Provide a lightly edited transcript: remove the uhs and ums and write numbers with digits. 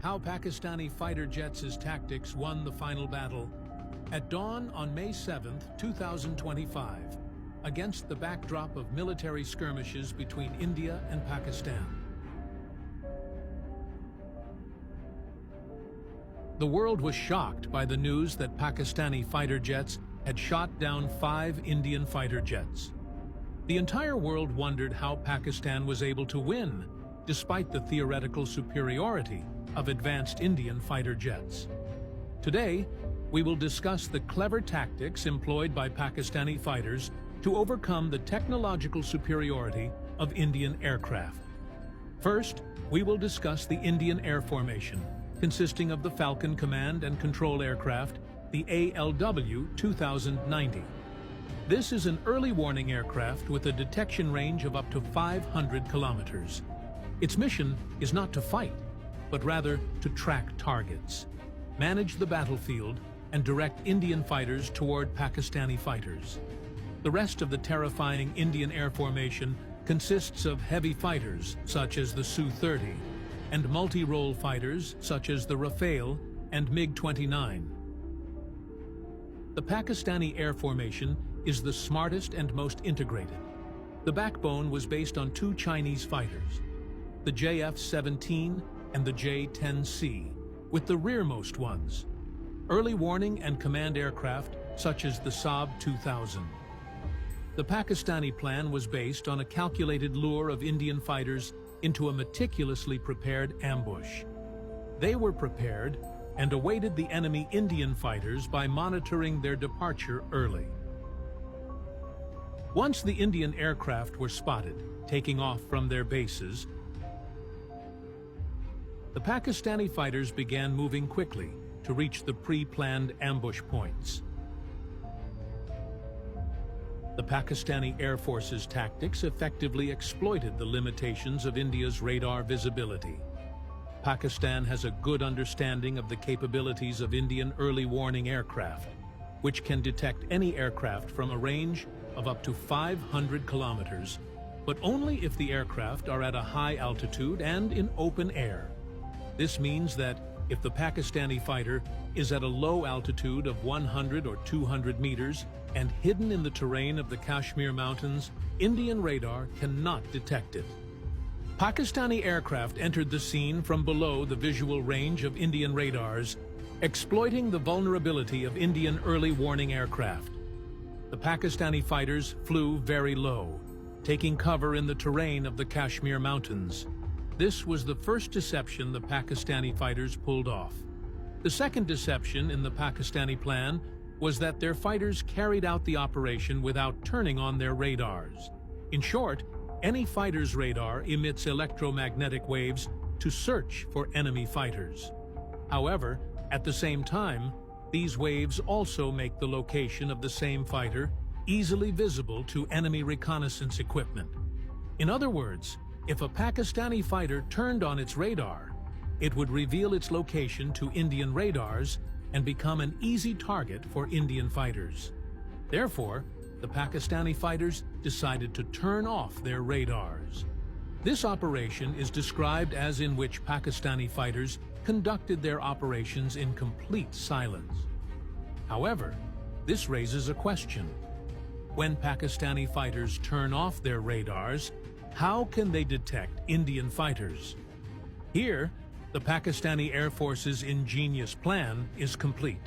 How Pakistani fighter jets' tactics won the final battle. At dawn on May 7, 2025, against the backdrop of military skirmishes between India and Pakistan. The world was shocked by the news that Pakistani fighter jets had shot down 5 Indian fighter jets. The entire world wondered how Pakistan was able to win, despite the theoretical superiority of advanced Indian fighter jets. Today, we will discuss the clever tactics employed by Pakistani fighters to overcome the technological superiority of Indian aircraft. First, we will discuss the Indian Air Formation, consisting of the Falcon Command and Control aircraft, the ALW-2090. This is an early warning aircraft with a detection range of up to 500 kilometers. Its mission is not to fight, but rather to track targets, manage the battlefield, and direct Indian fighters toward Pakistani fighters. The rest of the terrifying Indian Air Formation consists of heavy fighters, such as the Su-30, and multi-role fighters, such as the Rafale and MiG-29. The Pakistani Air Formation is the smartest and most integrated. The backbone was based on 2 Chinese fighters, the JF-17 and the J-10C, with the rearmost ones, early warning and command aircraft such as the Saab 2000. The Pakistani plan was based on a calculated lure of Indian fighters into a meticulously prepared ambush. They were prepared and awaited the enemy Indian fighters by monitoring their departure early. Once the Indian aircraft were spotted, taking off from their bases, the Pakistani fighters began moving quickly to reach the pre-planned ambush points. The Pakistani Air Force's tactics effectively exploited the limitations of India's radar visibility. Pakistan has a good understanding of the capabilities of Indian early warning aircraft, which can detect any aircraft from a range of up to 500 kilometers, but only if the aircraft are at a high altitude and in open air. This means that if the Pakistani fighter is at a low altitude of 100 or 200 meters and hidden in the terrain of the Kashmir Mountains, Indian radar cannot detect it. Pakistani aircraft entered the scene from below the visual range of Indian radars, exploiting the vulnerability of Indian early warning aircraft. The Pakistani fighters flew very low, taking cover in the terrain of the Kashmir Mountains. This was the first deception the Pakistani fighters pulled off. The second deception in the Pakistani plan was that their fighters carried out the operation without turning on their radars. In short, any fighter's radar emits electromagnetic waves to search for enemy fighters. However, at the same time, these waves also make the location of the same fighter easily visible to enemy reconnaissance equipment. In other words, if a Pakistani fighter turned on its radar, it would reveal its location to Indian radars and become an easy target for Indian fighters. Therefore, the Pakistani fighters decided to turn off their radars. This operation is described as in which Pakistani fighters conducted their operations in complete silence. However, this raises a question. When Pakistani fighters turn off their radars, how can they detect Indian fighters? Here, the Pakistani Air Force's ingenious plan is complete.